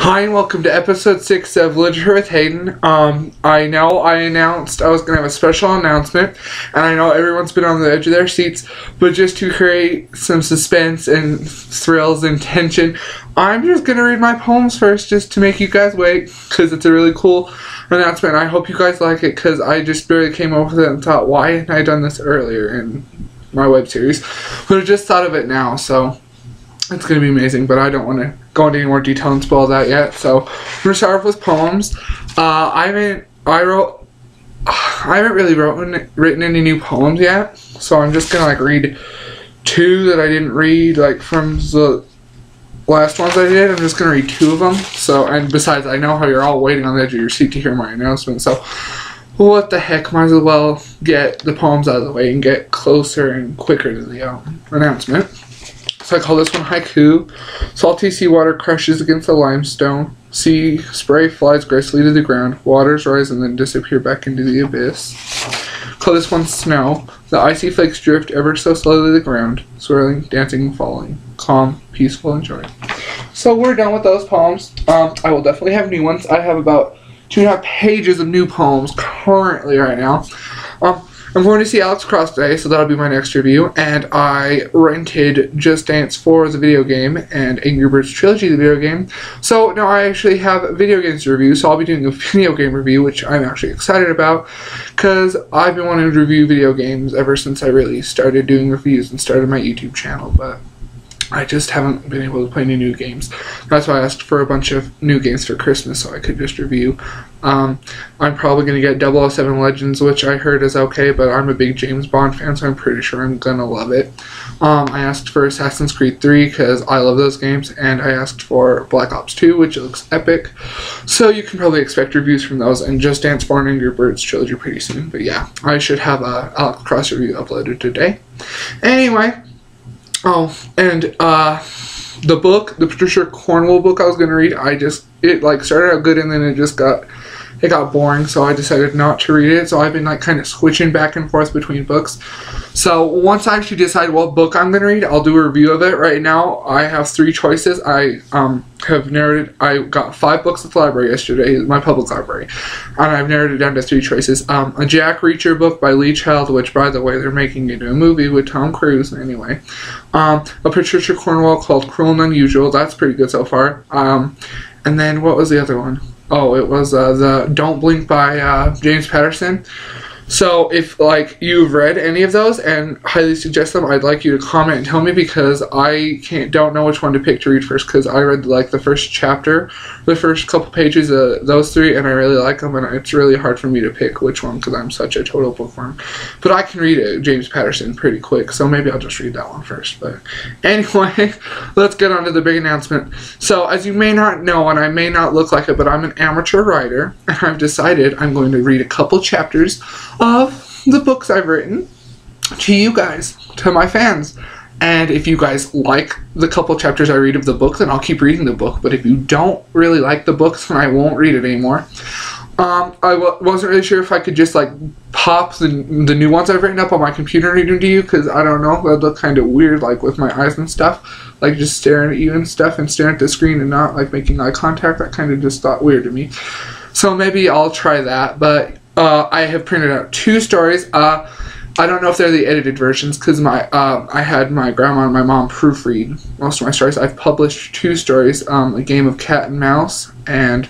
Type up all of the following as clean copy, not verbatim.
Hi and welcome to episode 6 of Literature with Hayden. I know I announced I was going to have a special announcement, and I know everyone's been on the edge of their seats, but just to create some suspense and thrills and tension, I'm just going to read my poems first just to make you guys wait, because it's a really cool announcement. I hope you guys like it, because I just barely came up with it and thought, why hadn't I done this earlier in my web series? But I just thought of it now, so it's going to be amazing, but I don't want to go into any more detail and spoil that yet. So we're going to start off with poems. I haven't really written any new poems yet, so I'm just going to read two that I didn't read from the last ones I did. I'm just going to read two of them. So, and besides, I know how you're all waiting on the edge of your seat to hear my announcement, so what the heck, might as well get the poems out of the way and get closer and quicker to the announcement. So I call this one Haiku. Salty seawater crashes against the limestone. Sea spray flies gracefully to the ground. Waters rise and then disappear back into the abyss. Call this one Snow. The icy flakes drift ever so slowly to the ground. Swirling, dancing, and falling. Calm, peaceful, and joy. So we're done with those poems. I will definitely have new ones. I have about 2.5 pages of new poems currently right now. I'm going to see Alex Cross today, so that'll be my next review, and I rented Just Dance 4 the video game and Angry Birds Trilogy the video game, so now I actually have video games to review, so I'll be doing a video game review, which I'm actually excited about, because I've been wanting to review video games ever since I really started doing reviews and started my YouTube channel, but I just haven't been able to play any new games. That's why I asked for a bunch of new games for Christmas so I could just review. I'm probably going to get 007 Legends, which I heard is okay, but I'm a big James Bond fan, so I'm pretty sure I'm going to love it. I asked for Assassin's Creed 3 because I love those games, and I asked for Black Ops 2, which looks epic. So you can probably expect reviews from those, and Just Dance 4 and Angry Birds Trilogy pretty soon. But yeah, I should have a Alex Cross review uploaded today. Anyway. Oh, and the book, the Patricia Cornwell book I was going to read, it started out good and then it got boring, so I decided not to read it. So I've been kind of switching back and forth between books. So once I actually decide what book I'm going to read, I'll do a review of it. Right now I have 3 choices. I have narrowed it. I got 5 books at the library yesterday, my public library, and I've narrowed it down to 3 choices. A Jack Reacher book by Lee Child, which by the way they're making into a movie with Tom Cruise anyway. A Patricia Cornwell called Cruel and Unusual, that's pretty good so far. And then what was the other one? Oh, it was the Don't Blink by James Patterson. So if you've read any of those and highly suggest them, I'd like you to comment and tell me, because I don't know which one to pick to read first, because I read the first chapter, the first couple pages of those 3, and I really like them, and it's really hard for me to pick which one because I'm such a total bookworm. But I can read it, James Patterson, pretty quick, so maybe I'll just read that one first. But anyway, let's get on to the big announcement. So as you may not know, and I may not look like it, but I'm an amateur writer, and I've decided I'm going to read a couple chapters of the books I've written to you guys, to my fans. And if you guys like the couple chapters I read of the book, then I'll keep reading the book. But if you don't really like the books, then I won't read it anymore. I wasn't really sure if I could just pop the new ones I've written up on my computer and read them to you, because I don't know, that'd look kind of weird with my eyes and stuff, just staring at you and stuff and staring at the screen and not making eye contact. That kind of just thought weird to me. So maybe I'll try that, but I have printed out 2 stories. I don't know if they're the edited versions, because I had my grandma and my mom proofread most of my stories. I've published 2 stories, A Game of Cat and Mouse and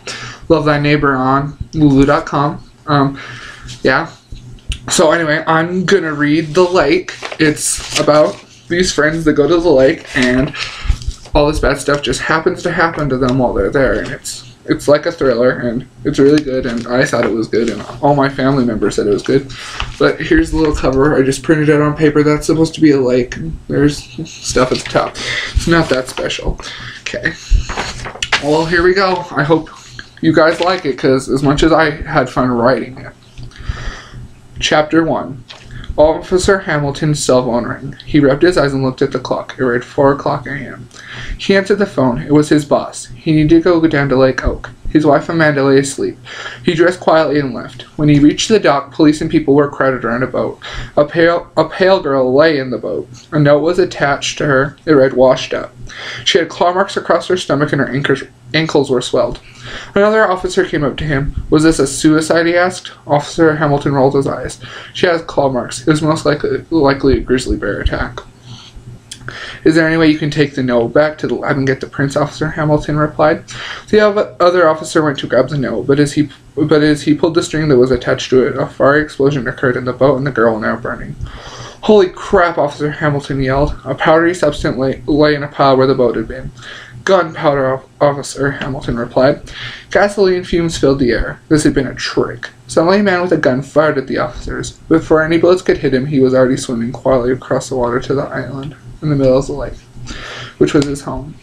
Love Thy Neighbor on Lulu.com. Yeah. So anyway, I'm going to read The Lake. It's about these friends that go to the lake, and all this bad stuff just happens to happen to them while they're there, and it's like a thriller, and it's really good, and I thought it was good, and all my family members said it was good. But here's the little cover. I just printed it on paper. That's supposed to be a lake. There's stuff at the top. It's not that special. Okay. Well, here we go. I hope you guys like it, because as much as I had fun writing it. Chapter 1. Officer Hamilton's cell phone rang. He rubbed his eyes and looked at the clock. It read 4 o'clock a.m. He answered the phone. It was his boss. He needed to go down to Lake Oak. His wife Amanda lay asleep. He dressed quietly and left. When he reached the dock, police and people were crowded around a boat. A pale girl lay in the boat. A note was attached to her. It read, "Washed up." She had claw marks across her stomach and her ankles were swelled. Another officer came up to him. "Was this a suicide?" he asked. Officer Hamilton rolled his eyes. "She has claw marks. It was most likely a grizzly bear attack." "Is there any way you can take the note back to the lab and get the prints?" Officer Hamilton replied. The other officer went to grab the note, but as he pulled the string that was attached to it, a fiery explosion occurred in the boat and the girl now burning. "Holy crap!" Officer Hamilton yelled. A powdery substance lay in a pile where the boat had been. "Gunpowder," Officer Hamilton replied. Gasoline fumes filled the air. This had been a trick. Suddenly a man with a gun fired at the officers. Before any bullets could hit him, he was already swimming quietly across the water to the island in the middle of the lake, which was his home.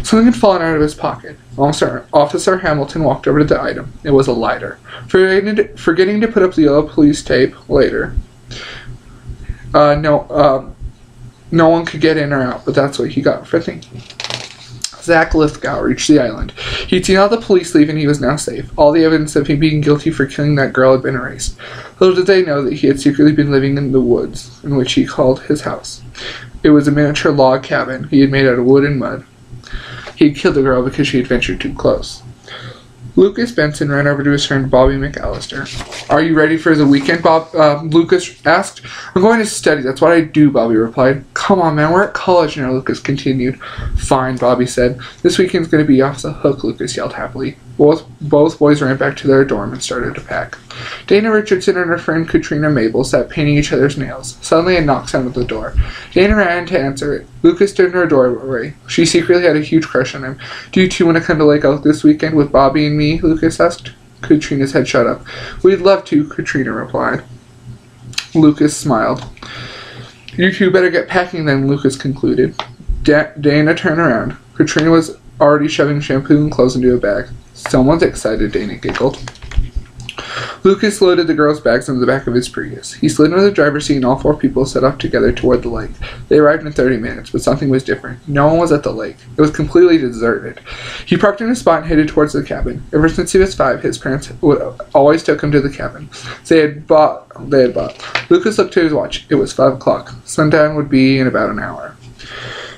Something had fallen out of his pocket. Officer Hamilton walked over to the item. It was a lighter. Forgetting to put up the yellow police tape later. No one could get in or out, but that's what he got for thinking. Zach Lithgow reached the island. He'd seen all the police leave and he was now safe. All the evidence of him being guilty for killing that girl had been erased. Little did they know that he had secretly been living in the woods, in which he called his house. It was a miniature log cabin he had made out of wood and mud. He had killed the girl because she had ventured too close. Lucas Benson ran over to his friend Bobby McAllister. "Are you ready for the weekend?" Lucas asked. "I'm going to study. That's what I do," Bobby replied. "Come on, man. We're at college now," Lucas continued. "Fine," Bobby said. "This weekend's going to be off the hook," Lucas yelled happily. Both boys ran back to their dorm and started to pack. Dana Richardson and her friend Katrina Mabel sat painting each other's nails. Suddenly a knock sounded at the door. Dana ran to answer it. Lucas stood in her doorway. She secretly had a huge crush on him. "Do you two want to come to Lake Elk this weekend with Bobby and me?" Lucas asked. Katrina's head shut up. "We'd love to," Katrina replied. Lucas smiled. "You two better get packing then," Lucas concluded. Dana turned around. Katrina was already shoving shampoo and clothes into a bag. "Someone's excited," Dana giggled. Lucas loaded the girls' bags into the back of his Prius. He slid into the driver's seat and all four people set off together toward the lake. They arrived in 30 minutes, but something was different. No one was at the lake. It was completely deserted. He parked in a spot and headed towards the cabin. Ever since he was 5, his parents always took him to the cabin. They had bought. Lucas looked at his watch. It was 5 o'clock. Sundown would be in about an hour.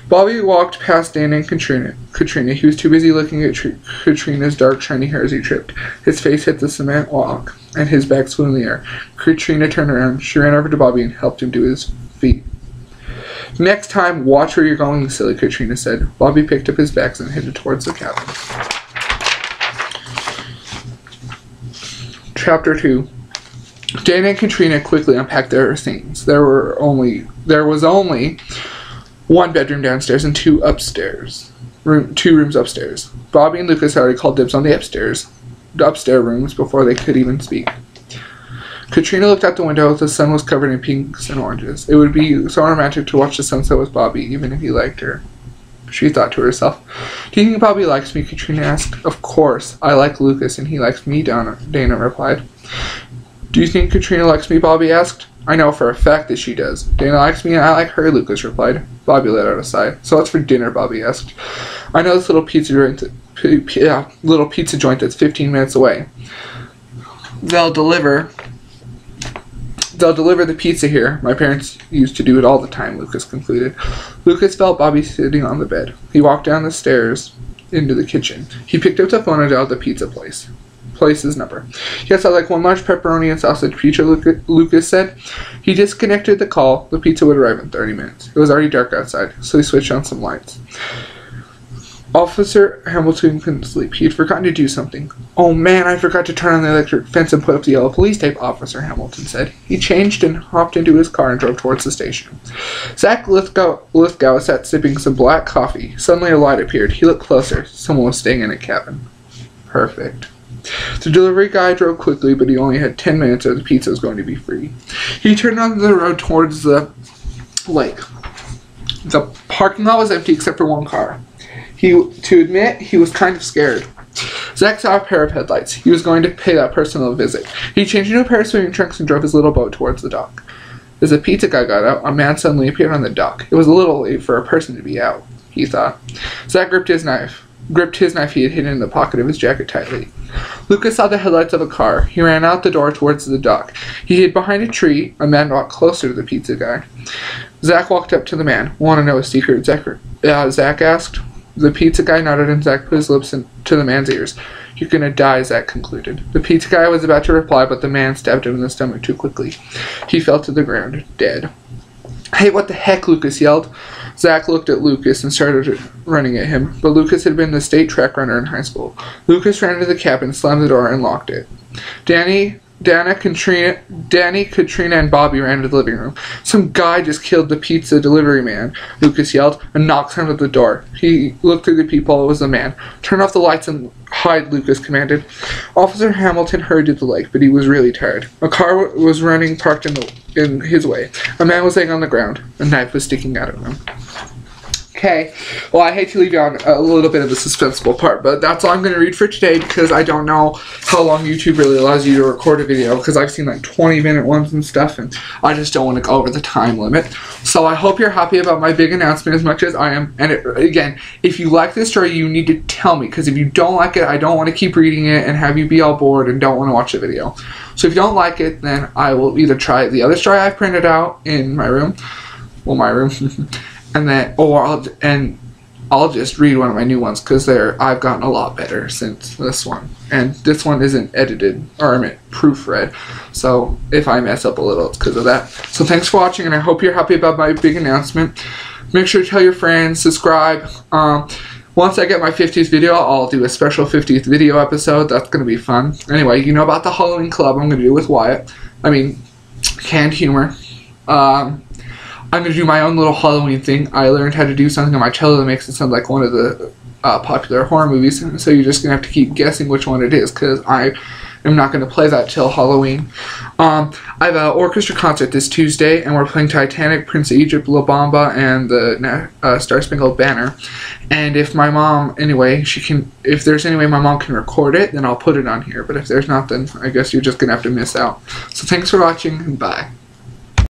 Bobby walked past Dana and Katrina. He was too busy looking at Katrina's dark, shiny hair as he tripped. His face hit the cement walk, and his bags flew in the air. Katrina turned around. She ran over to Bobby and helped him to his feet. "Next time, watch where you're going, silly," Katrina said. Bobby picked up his bags and headed towards the cabin. Chapter 2. Dana and Katrina quickly unpacked their things. There was only one bedroom downstairs and two rooms upstairs. Bobby and Lucas had already called dibs on the upstairs rooms before they could even speak. Katrina looked out the window. The sun was covered in pinks and oranges. It would be so romantic to watch the sunset with Bobby, even if he liked her. She thought to herself. "Do you think Bobby likes me?" Katrina asked. "Of course. I like Lucas, and he likes me," Dana replied. "Do you think Katrina likes me?" Bobby asked. "I know for a fact that she does. Dana likes me and I like her," Lucas replied. Bobby let out a sigh. "So what's for dinner?" Bobby asked. "I know this little pizza joint that's 15 minutes away. They'll deliver the pizza here. My parents used to do it all the time," Lucas concluded. Lucas felt Bobby sitting on the bed. He walked down the stairs into the kitchen. He picked up the phone and dialed the pizza place's number. "Yes, I'd like one large pepperoni and sausage pizza," Lucas said. He disconnected the call. The pizza would arrive in 30 minutes. It was already dark outside, so he switched on some lights. Officer Hamilton couldn't sleep. He had forgotten to do something. "Oh man, I forgot to turn on the electric fence and put up the yellow police tape," Officer Hamilton said. He changed and hopped into his car and drove towards the station. Zach Lithgow sat sipping some black coffee. Suddenly a light appeared. He looked closer. Someone was staying in a cabin. Perfect. The delivery guy drove quickly, but he only had 10 minutes or the pizza was going to be free. He turned onto the road towards the lake. The parking lot was empty except for one car. To admit, he was kind of scared. Zach saw a pair of headlights. He was going to pay that person a visit. He changed into a pair of swimming trunks and drove his little boat towards the dock. As the pizza guy got out, a man suddenly appeared on the dock. It was a little late for a person to be out, he thought. Zach gripped his knife. gripped his knife he had hidden in the pocket of his jacket tightly. Lucas saw the headlights of a car. He ran out the door towards the dock. He hid behind a tree. A man walked closer to the pizza guy. Zach walked up to the man. Want to know a secret? Zach asked. The pizza guy nodded and Zach put his lips to the man's ears. You're gonna die, Zach concluded. The pizza guy was about to reply, but the man stabbed him in the stomach too quickly. He fell to the ground, dead. Hey, what the heck? Lucas yelled. Zach looked at Lucas and started running at him, but Lucas had been the state track runner in high school. Lucas ran to the cabin, slammed the door, and locked it. Danny, Katrina, and Bobby ran to the living room. Some guy just killed the pizza delivery man, Lucas yelled, and knocked him at the door. He looked through the peephole. It was the man. Turn off the lights and hide, Lucas commanded. Officer Hamilton hurried to the lake, but he was really tired. A car was running, parked in his way. A man was laying on the ground. A knife was sticking out of him. Okay, well, I hate to leave you on a little bit of the suspenseful part, but that's all I'm going to read for today because I don't know how long YouTube really allows you to record a video because I've seen like 20-minute ones and stuff, and I just don't want to go over the time limit. So I hope you're happy about my big announcement as much as I am. And again, if you like this story, you need to tell me because if you don't like it, I don't want to keep reading it and have you be all bored and don't want to watch the video. So if you don't like it, then I will either try the other story I've printed out in my room, well, my room, and then, I'll just read one of my new ones because I've gotten a lot better since this one, and this one isn't edited or proofread. So if I mess up a little, it's because of that. So thanks for watching, and I hope you're happy about my big announcement. Make sure to tell your friends, subscribe. Once I get my 50th video, I'll do a special 50th video episode. That's going to be fun. Anyway, you know about the Halloween club I'm going to do with Wyatt. I mean, canned humor. I'm going to do my own little Halloween thing. I learned how to do something on my cello that makes it sound like one of the popular horror movies, so you're just going to have to keep guessing which one it is, because I am not going to play that till Halloween. I have an orchestra concert this Tuesday, and we're playing Titanic, Prince of Egypt, La Bamba, and the Star Spangled Banner. And if my mom, if there's any way my mom can record it, then I'll put it on here. But if there's not, then I guess you're just going to have to miss out. So thanks for watching, and bye.